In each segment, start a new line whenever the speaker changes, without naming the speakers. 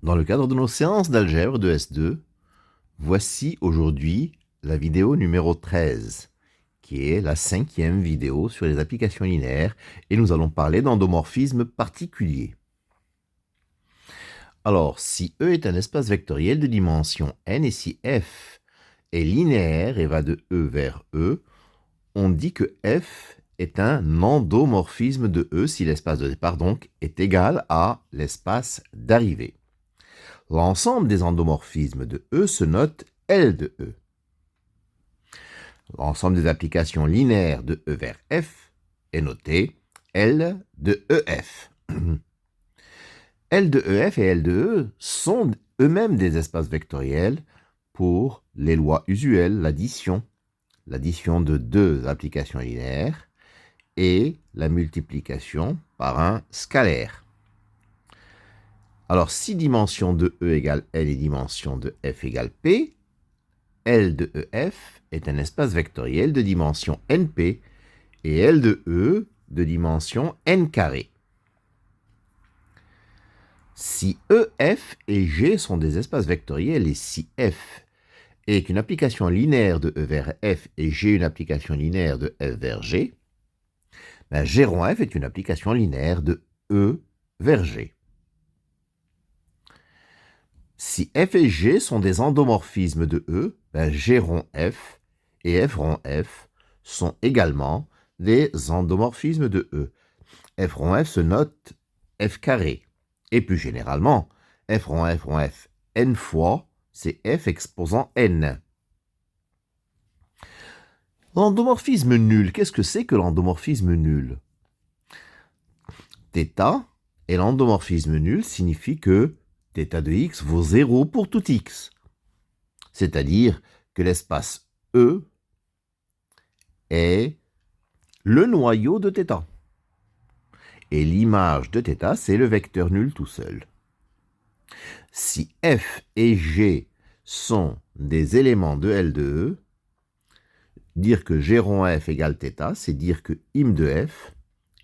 Dans le cadre de nos séances d'algèbre de S2, voici aujourd'hui la vidéo numéro 13, qui est la 5e vidéo sur les applications linéaires, et nous allons parler d'endomorphismes particuliers. Alors, si E est un espace vectoriel de dimension n et si F est linéaire et va de E vers E, on dit que F est un endomorphisme de E si l'espace de départ donc est égal à l'espace d'arrivée. L'ensemble des endomorphismes de E se note L de E. L'ensemble des applications linéaires de E vers F est noté L de EF. L de EF et L de E sont eux-mêmes des espaces vectoriels pour les lois usuelles, l'addition de deux applications linéaires et la multiplication par un scalaire. Alors, si dimension de E égale L et dimension de F égale P, L de EF est un espace vectoriel de dimension NP et L de E de dimension N carré. Si EF et G sont des espaces vectoriels et si F est une application linéaire de E vers F et G une application linéaire de F vers G, G rond F est une application linéaire de E vers G. Si F et G sont des endomorphismes de E, G rond F et F rond F sont également des endomorphismes de E. F rond F se note F carré. Et plus généralement, F rond F n fois, c'est F exposant n. L'endomorphisme nul, qu'est-ce que c'est que l'endomorphisme nul? Θ et l'endomorphisme nul signifie que θ de x vaut 0 pour tout x. C'est-à-dire que l'espace E est le noyau de θ. Et l'image de θ, c'est le vecteur nul tout seul. Si F et G sont des éléments de L de E, dire que G rond F égale θ, c'est dire que im de F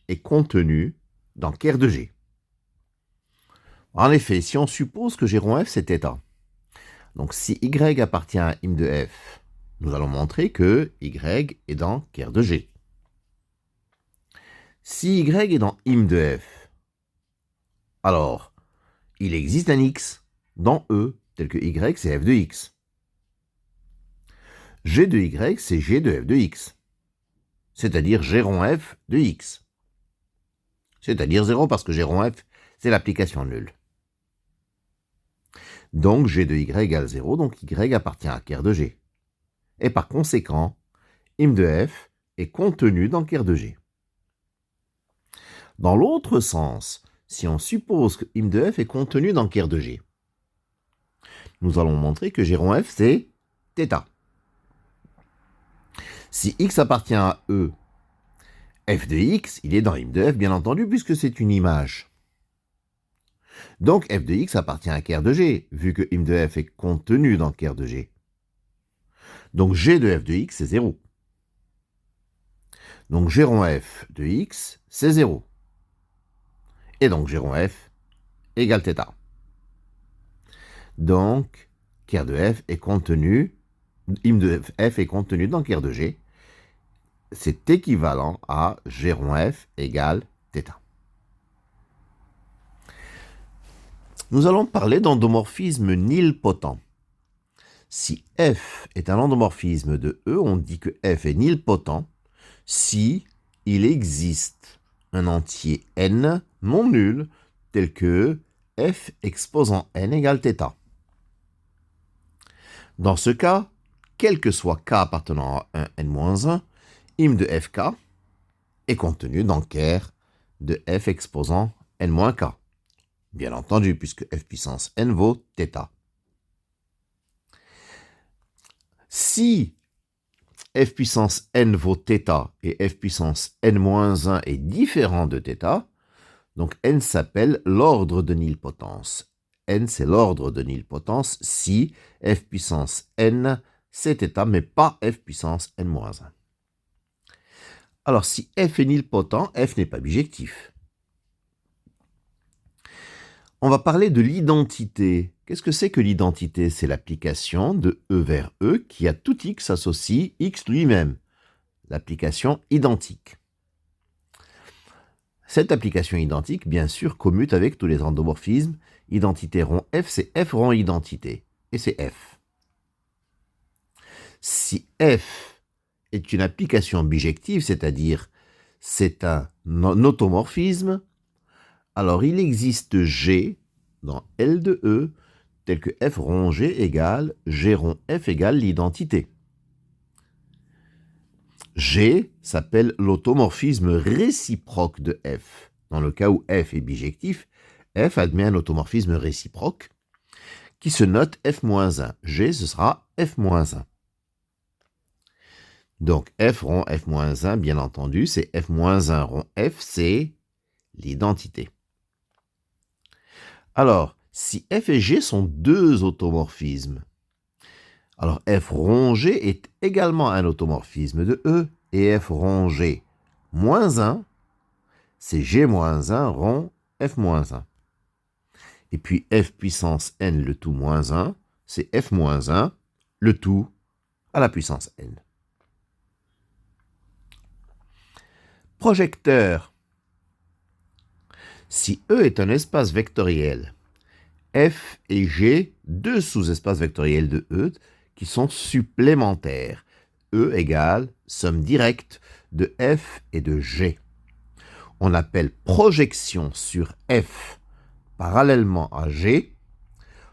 est contenu dans ker de G. En effet, si on suppose que G rond F c'est θ, donc si Y appartient à im de F, nous allons montrer que Y est dans ker de G. Si Y est dans im de F, alors il existe un X dans E, tel que Y c'est F de X. G de Y c'est G de F de X, c'est-à-dire G rond F de X. C'est-à-dire 0 parce que G rond F c'est l'application nulle. Donc G de Y égale 0, donc Y appartient à ker de G. Et par conséquent, im de F est contenu dans ker de G. Dans l'autre sens, si on suppose que im de F est contenu dans ker de G, nous allons montrer que G rond F c'est θ. Si X appartient à E, F de X, il est dans im de F bien entendu puisque c'est une image. Donc F de X appartient à ker de G, vu que im de F est contenu dans ker de G. Donc G de F de X c'est 0. Donc G rond F de X c'est 0. Et donc G rond F égale θ. Donc ker de F est contenu, im de F est contenu dans ker de G. C'est équivalent à G rond F égale θ. Nous allons parler d'endomorphisme nilpotent. Si F est un endomorphisme de E, on dit que F est nilpotent si il existe un entier n non nul tel que F exposant n égale θ. Dans ce cas, quel que soit k appartenant à 1 n-1, im de fk est contenu dans ker de f exposant n-k. Bien entendu, puisque f puissance n vaut θ. Si f puissance n vaut θ et f puissance n-1 est différent de θ, donc n s'appelle l'ordre de nilpotence. N c'est l'ordre de nilpotence si f puissance n c'est θ, mais pas f puissance n-1. Alors si f est nilpotent, f n'est pas bijectif. On va parler de l'identité. Qu'est-ce que c'est que l'identité? C'est l'application de E vers E qui à tout X associe X lui-même. L'application identique. Cette application identique, bien sûr, commute avec tous les endomorphismes. Identité rond F, c'est F rond identité. Et c'est F. Si F est une application bijective, c'est-à-dire c'est un automorphisme, alors il existe G dans L de E, tel que F rond G égale G rond F égale l'identité. G s'appelle l'automorphisme réciproque de F. Dans le cas où F est bijectif, F admet un automorphisme réciproque qui se note F-1. G, ce sera F-1. Donc F rond F-1, bien entendu, c'est F-1 rond F, c'est l'identité. Alors, si F et G sont deux automorphismes, alors F rond G est également un automorphisme de E, et F rond G moins 1, c'est G moins 1 rond F moins 1. Et puis F puissance N le tout moins 1, c'est F moins 1, le tout à la puissance N. Projecteur. Si E est un espace vectoriel, F et G, deux sous-espaces vectoriels de E, qui sont supplémentaires. E égale somme directe de F et de G. On appelle projection sur F parallèlement à G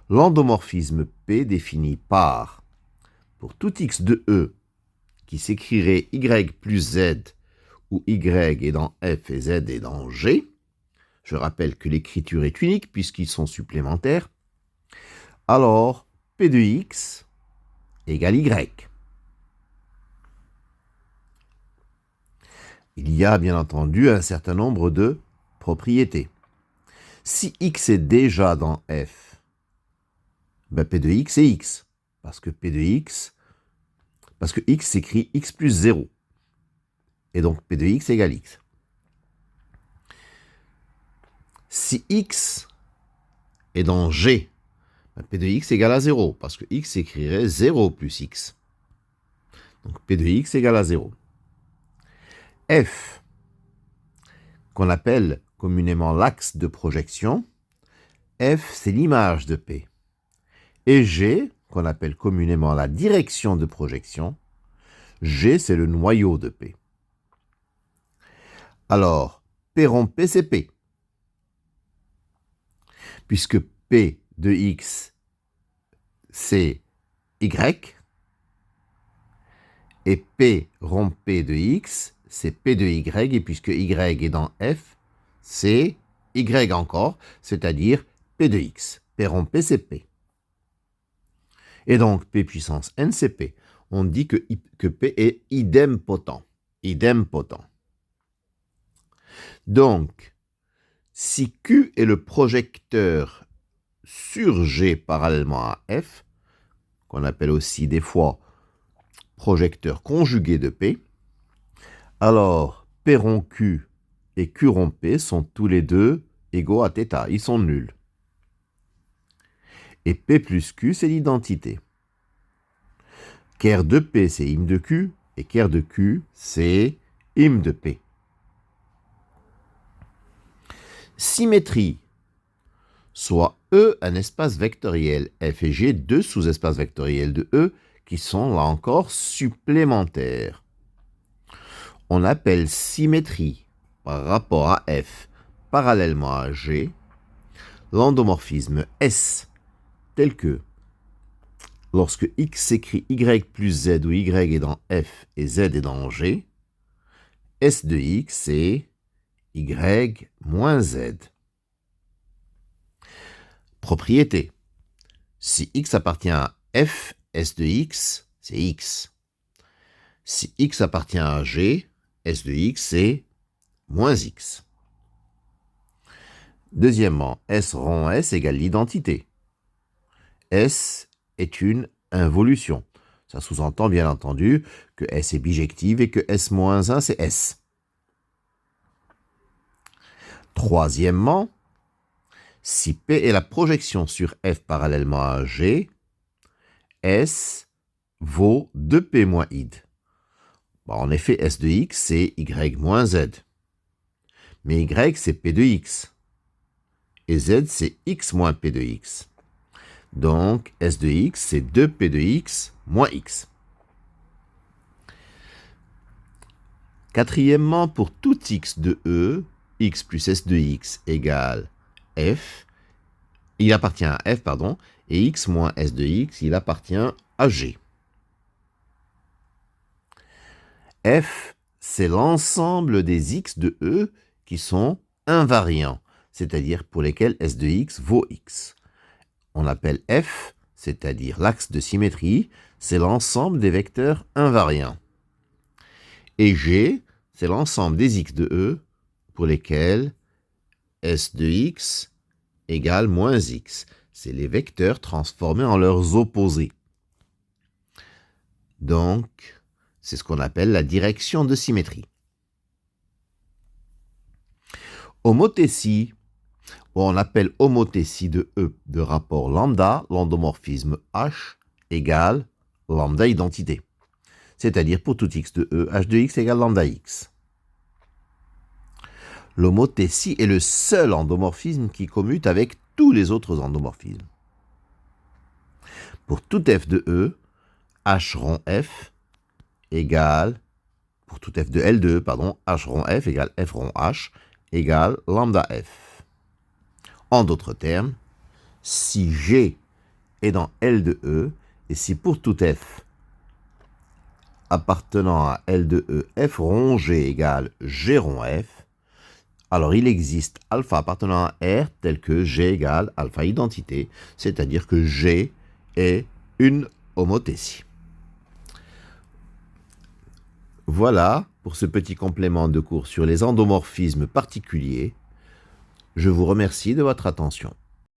l'endomorphisme P défini par, pour tout X de E qui s'écrirait Y plus Z, où Y est dans F et Z est dans G, je rappelle que l'écriture est unique puisqu'ils sont supplémentaires, alors P de X égale Y. Il y a bien entendu un certain nombre de propriétés. Si X est déjà dans F, ben P de X est X, parce que X s'écrit X plus 0. Et donc P de X égale X. Si X est dans G, ben P de X égale à 0, parce que X s'écrirait 0 plus X. Donc P de X égale à 0. F, qu'on appelle communément l'axe de projection, F c'est l'image de P. Et G, qu'on appelle communément la direction de projection, G c'est le noyau de P. Alors, P rond P c'est P. Puisque P de X c'est Y, et P rond P de X c'est P de Y, et puisque Y est dans F, c'est Y encore, c'est-à-dire P de X. P rond P c'est P. Et donc P puissance N c'est P. On dit que P est idempotent. Idempotent. Donc, si Q est le projecteur sur G parallèlement à F, qu'on appelle aussi des fois projecteur conjugué de P, alors P rond Q et Q rond P sont tous les deux égaux à θ, ils sont nuls. Et P plus Q, c'est l'identité. Ker de P, c'est im de Q, et ker de Q, c'est im de P. Symétrie. Soit E un espace vectoriel, F et G deux sous-espaces vectoriels de E, qui sont là encore supplémentaires. On appelle symétrie par rapport à F parallèlement à G l'endomorphisme S tel que lorsque X s'écrit Y plus Z où Y est dans F et Z est dans G, S de X c'est Y moins Z. Propriété. Si X appartient à F, S de X, c'est X. Si X appartient à G, S de X, c'est moins X. Deuxièmement, S rond S égale l'identité. S est une involution. Ça sous-entend bien entendu que S est bijective et que S moins 1, c'est S. Troisièmement, Si P est la projection sur F parallèlement à G, S vaut 2P moins id. Bon, en effet, S de X, c'est Y moins Z. Mais Y, c'est P de X. Et Z, c'est X moins P de X. Donc, S de X, c'est 2P de X moins X. Quatrièmement, pour tout X de E, X plus S de X égale F, il appartient à F, pardon, et X moins S de X, il appartient à G. F, c'est l'ensemble des X de E qui sont invariants, c'est-à-dire pour lesquels S de X vaut X. On appelle F, c'est-à-dire l'axe de symétrie, c'est l'ensemble des vecteurs invariants. Et G, c'est l'ensemble des X de E pour lesquels S de X égale moins X. C'est les vecteurs transformés en leurs opposés. Donc, c'est ce qu'on appelle la direction de symétrie. Homothétie, ou on appelle homothétie de E de rapport lambda, l'endomorphisme H égale lambda identité. C'est-à-dire pour tout X de E, H de X égale lambda X. L'homothétie est le seul endomorphisme qui commute avec tous les autres endomorphismes. Pour tout F de E, H rond F égale, pour tout F de L de E, pardon, H rond F égale F rond H égale lambda F. En d'autres termes, si G est dans L de E, et si pour tout F appartenant à L de E, F rond G égale G rond F, alors il existe alpha appartenant à R tel que G égale alpha identité, c'est-à-dire que G est une homothétie. Voilà pour ce petit complément de cours sur les endomorphismes particuliers. Je vous remercie de votre attention.